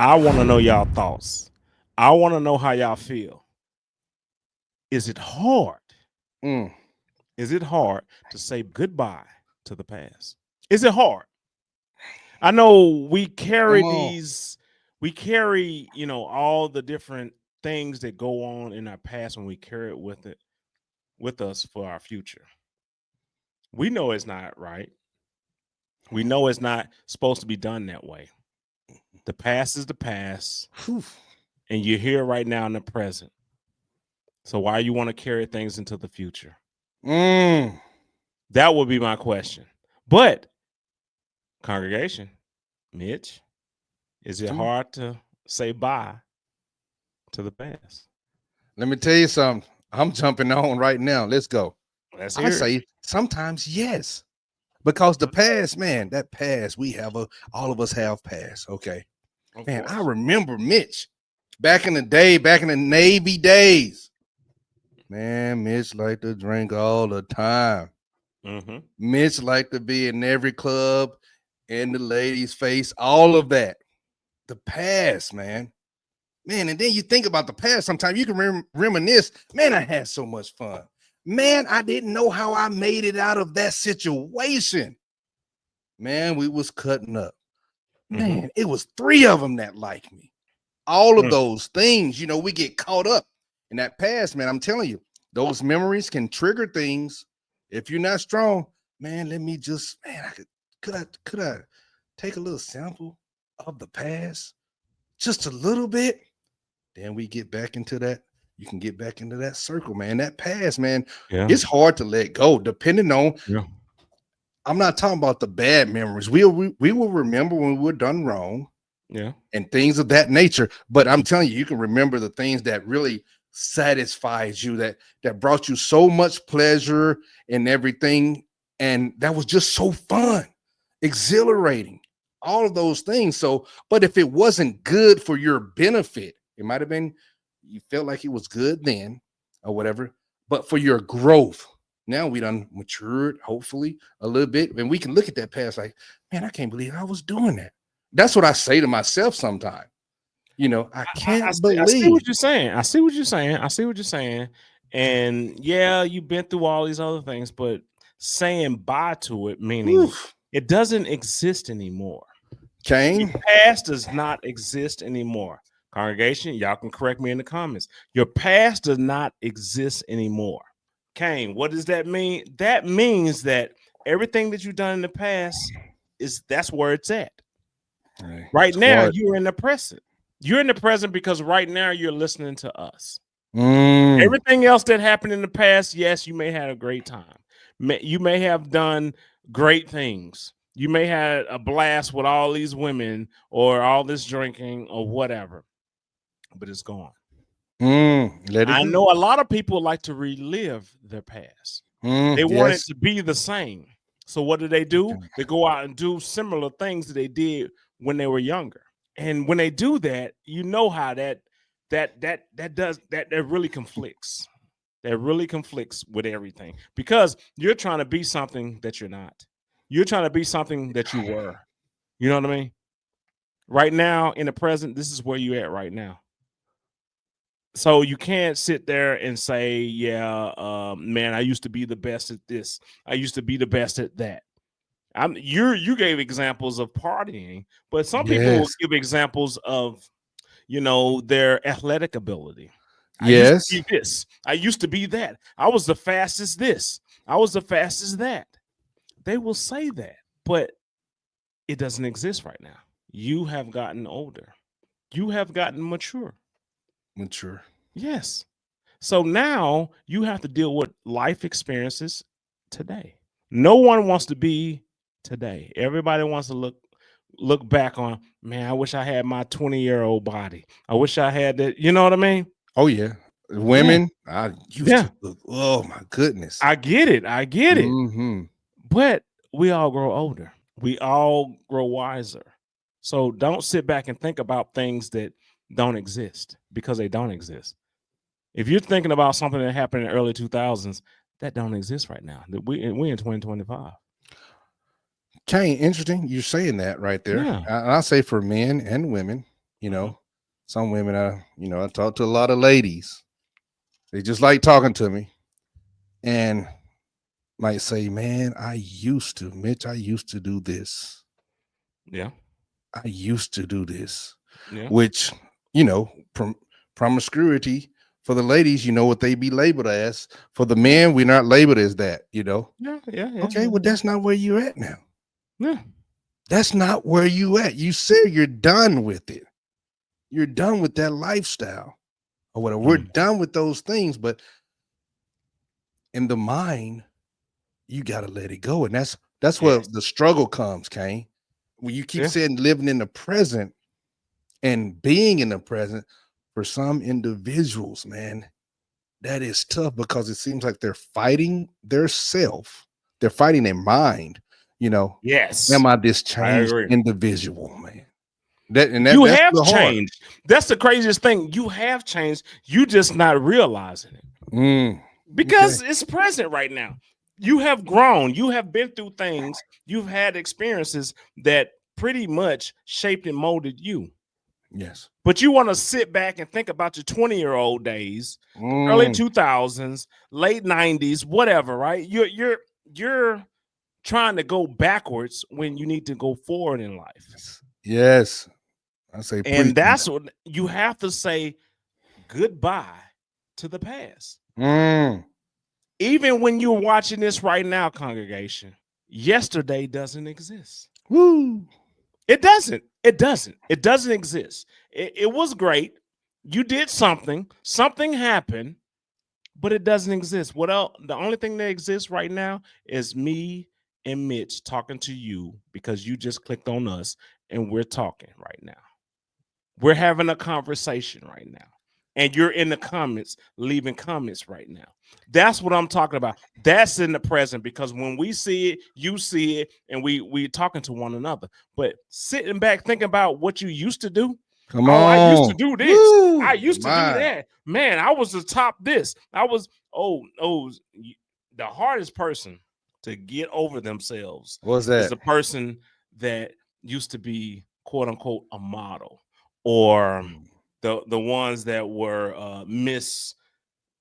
I want to know y'all thoughts. I want to know how y'all feel. Is it hard? Mm. Is it hard to say goodbye to the past? Is it hard? I know Come on. we carry, all the different things that go on in our past when we carry it with us for our future. We know it's not right. We know it's not supposed to be done that way. The past is the past, Whew. and you're here right now in the present. So why you want to carry things into the future? Mm. That would be my question. But congregation, Mitch, is it Come on. hard to say bye to the past? Let me tell you something. I'm jumping on right now. Let's go. Let's I hear it. say sometimes yes. Because the past, man, that past, all of us have past. Okay. Of Man, I course. remember Mitch back in the day, back in the Navy days. Man, Mitch liked to drink all the time. Mm-hmm. Mitch liked to be in every club, in the ladies' face, all of that. The past, man. Man, and then you think about the past. Sometimes you can reminisce. Man, I had so much fun. Man, I didn't know how I made it out of that situation. Man, we was cutting up. Mm-hmm. Man, it was three of them that liked me. All of Mm. those things, we get caught up in that past, man. I'm telling you, those memories can trigger things. If you're not strong, man, let me just, man, could I take a little sample of the past? Just a little bit. Then we get back into that. You can get back into that circle, man. That past, man, Yeah. it's hard to let go, depending on. Yeah. I'm not talking about the bad memories. We will remember when we were done wrong Yeah. and things of that nature. But I'm telling you, you can remember the things that really satisfies you, that brought you so much pleasure and everything, and that was just so fun, exhilarating, all of those things. So, but if it wasn't good for your benefit, it might have been you felt like it was good then or whatever, but for your growth. Now we done matured, hopefully, a little bit, and we can look at that past like, man, I can't believe I was doing that. That's what I say to myself sometimes. I can't I see believe. what you're saying. I see what you're saying. I see what you're saying. And yeah, you've been through all these other things, but saying bye to it, meaning Whew. it doesn't exist anymore. Your Kane, past does not exist anymore. Congregation, y'all can correct me in the comments. Your past does not exist anymore. Kane, what does that mean? That means that everything that you've done in the past that's where it's at. Right it's now, hard. you're in the present. You're in the present because right now you're listening to us. Mm, Everything else that happened in the past, yes, you may have a great time. You may have done great things. You may have a blast with all these women or all this drinking or whatever, but it's gone. let it I go. know a lot of people like to relive their past. They want it Yes. to be the same. So what do? They go out and do similar things that they did when they were younger. And when they do that, you know how that really conflicts. That really conflicts with everything because you're trying to be something that you're not. You're trying to be something that you were. You know what I mean? Right now in the present, this is where you at right now. So you can't sit there and say, "Yeah, man, I used to be the best at this. I used to be the best at that." You gave examples of partying, but some people will Yes. give examples of their athletic ability. I used to Yes. be this. I used to be that. I was the fastest this. I was the fastest that. They will say that, but it doesn't exist right now. You have gotten older. You have gotten mature. Mature. Yes. So now you have to deal with life experiences today. No one wants to be today. Everybody wants to look back on, man, I wish I had my 20-year-old body. I wish I had that. You know what I mean? Oh yeah. Yeah. Women, I used Yeah. to look. Oh my goodness. I get it. I get it. Mm-hmm. But we all grow older. We all grow wiser. So don't sit back and think about things that don't exist because they don't exist. If you're thinking about something that happened in the early 2000s, that don't exist right now. We in 2025. Kane, interesting. You're saying that right there. Yeah. I say for men and women. You know, some women, I talk to a lot of ladies. They just like talking to me and might say, "Man, Mitch, I used to do this. Yeah. I used to do this," Yeah. which, you know, promiscuity for the ladies, you know what they be labeled as. For the Yeah. men, we're not labeled as that. Yeah. Yeah. Yeah. Okay, well, that's not where you're at now. Yeah. That's not where you at. You said you're done with it. You're done with that lifestyle or whatever. We're Mm. done with those things, but in the mind, you gotta let it go. And that's where Yes. the struggle comes, Kane. When you keep Yeah. saying living in the present and being in the present, for some individuals, man, that is tough because it seems like they're fighting their self, they're fighting their mind. You know, Yes. am I this I changed agree. individual, man? That and You that's have the hard. changed. That's the craziest thing. You have changed. You just not realizing it Mm, okay. because it's present right now. You have grown. You have been through things. You've had experiences that pretty much shaped and molded you. Yes. But you want to sit back and think about your 20-year-old days, early Mm, 2000s, late 90s, whatever, right? You're trying to go backwards when you need to go forward in life. yes. Yes. I say preach And on that's that. what you have to say goodbye to the past. Mm, Even when you're watching this right now, congregation, yesterday doesn't exist. woo. It doesn't. It doesn't. It doesn't exist. It was great. You did something, something happened, but it doesn't exist. What else? The only thing that exists right now is me and Mitch talking to you because you just clicked on us and we're talking right now. We're having a conversation right now. And you're in the comments, leaving comments right now. That's what I'm talking about. That's in the present because when we see it, you see it, and we talking to one another. But sitting back, thinking about what you used to do. Come Oh, I used to on. do this. Woo. I used to do My. that. Man, I was the top this. I was the hardest person to get over themselves What's is that? the person that used to be quote unquote a model or Mm. the ones that were Miss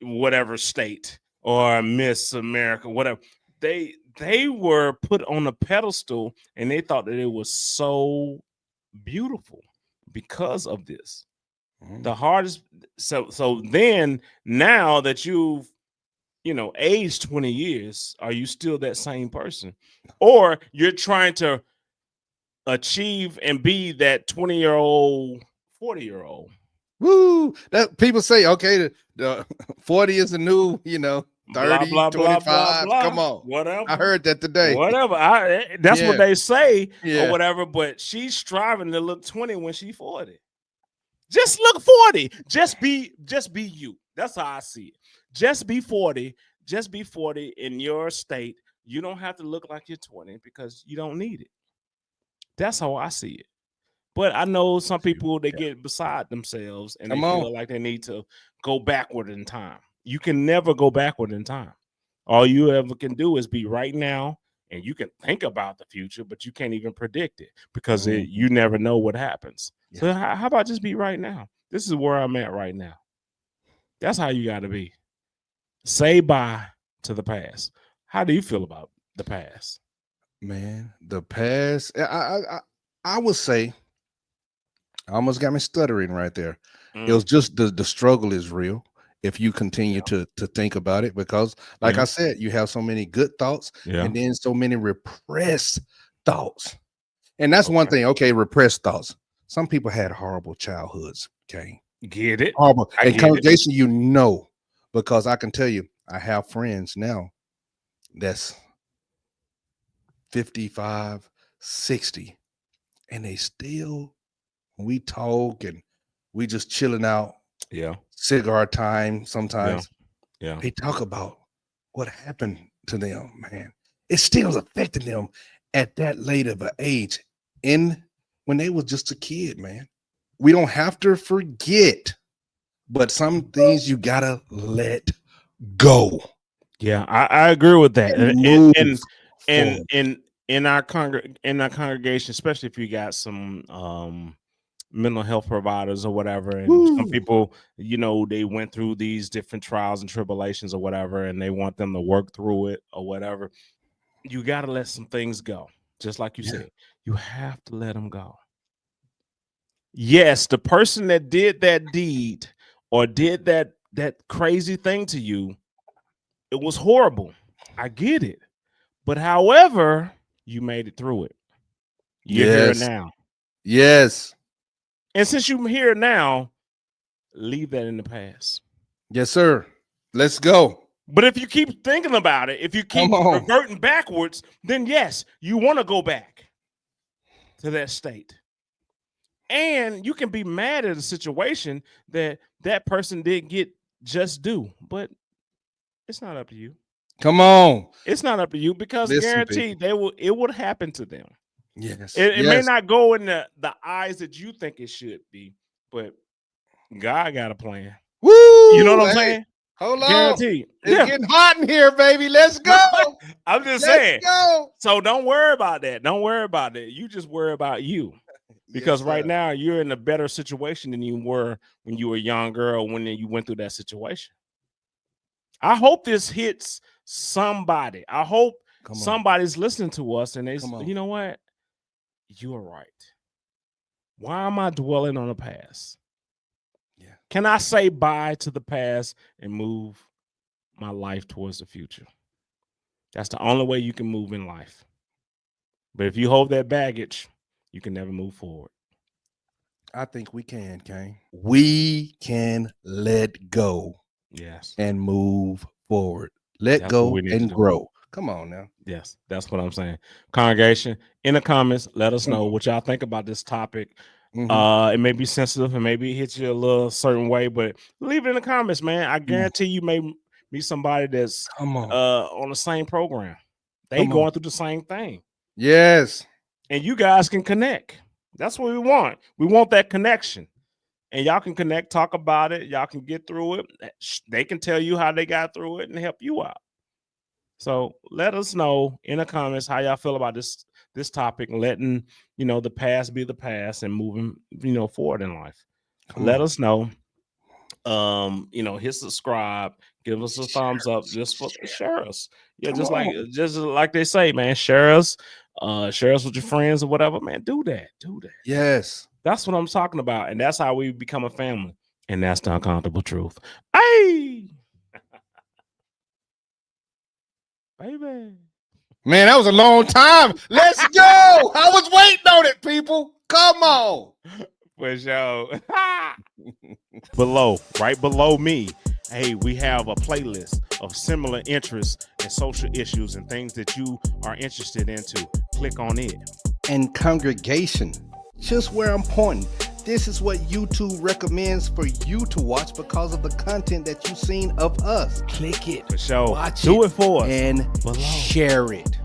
whatever state or Miss America, whatever. They were put on a pedestal and they thought that it was so beautiful because of this. Mm. The hardest so then now that you've aged 20 years, are you still that same person? Or you're trying to achieve and be that 20-year-old, 40-year-old. Woo. That people say, okay, the 40 is the new, Blah 30, blah blah blah 25. Come blah. on. I Whatever, heard that today. whatever. That's what Yeah. they say or Yeah. whatever. But she's striving to look 20 when she's 40. Just look 40. Just be you. That's how I see it. Just be 40. Just be 40 in your state. You don't have to look like you're 20 because you don't need it. That's how I see it. But I know some people they Yeah. get beside themselves and they Come on. feel like they need to go backward in time. You can never go backward in time. All you ever can do is be right now, and you can think about the future, but you can't even predict it because Mhm. you never know what happens. Yeah. So how about just be right now? This is where I'm at right now. That's how you got to be. Say bye to the past. How do you feel about the past? Man, the past. I would say I almost got me stuttering right there. It Mm, was just the struggle is real if you continue yeah, to think about it because like yeah, I said, you have so many good thoughts yeah. and then so many repressed thoughts. And that's one Okay, thing. Okay, repressed thoughts. Some people had horrible childhoods. Okay, get it. horrible. I And get it. congregation, because I can tell you, I have friends now that's 55, 60, and they still, when we talk and we just chilling out, Yeah, cigar time yeah, sometimes, yeah. they talk about what happened to them, man. It still is affecting them at that late of an age in when they was just a kid, man. We don't have to forget, but some things you gotta let go Yeah, I agree with that. and And move and forward. in our congregation, especially if you got some mental health providers or whatever, and some Woo. people, they went through these different trials and tribulations or whatever, and they want them to work through it or whatever. You got to let some things go. Just like you Yeah. said, you have to let them go. Yes, the person that did that deed or did that crazy thing to you, it was horrible. I get it. But however, you made it through it. You're here Yes. now. Yes. And since you're here now, leave that in the past. Yes, sir. Let's go. But if you keep thinking about it, if you keep Come on. reverting backwards, then yes, you want to go back to that state. And you can be mad at a situation that person didn't get just due, but it's not up to you. Come on. It's not up to you because Listen, guaranteed it would happen to them. Yes. It may Yes. not go in the eyes that you think it should be, but God got a plan. Woo. You know what I'm Hey, saying? hold on. Guaranteed. It's getting hot in here, baby. Let's go. I'm just Let's saying. go. So don't worry about that. Don't worry about it. You just worry about you. Because right now you're in a better situation than you were when you were younger or when you went through that situation. I hope this hits somebody. I hope somebody's listening to us and they, you know what? You are right. Why am I dwelling on the past? Yeah. Can I say bye to the past and move my life towards the future? That's the only way you can move in life. But if you hold that baggage, you can never move forward. I think we can, Kane. We can let go. Yes. And move forward. Let go and grow. Come on now. Yes, that's what I'm saying. Congregation, in the comments, let us know what y'all think about this topic. It may be sensitive and maybe it hits you a little certain way, but leave it in the comments, man. I guarantee you may meet somebody that's on the same program. They going through the same thing. Yes. And you guys can connect. That's what we want. We want that connection. And y'all can connect, talk about it. Y'all can get through it. They can tell you how they got through it and help you out. So let us know in the comments how y'all feel about this topic, letting the past be the past and moving forward in life. Let us know. Hit subscribe, give us a thumbs up, share us. Yeah, just like they say, man, share us with your friends or whatever, man. Do that. Yes. That's what I'm talking about. And that's how we become a family. And that's the uncomfortable truth. Hey, baby. Man, that was a long time. Let's go. I was waiting on it, people. Come on. For sure. Right below me, hey, we have a playlist of similar interests and social issues and things that you are interested into. Click on it. And congregation, just where I'm pointing, this is what YouTube recommends for you to watch because of the content that you've seen of us. Click it. For sure. Watch Do it for us. And share it.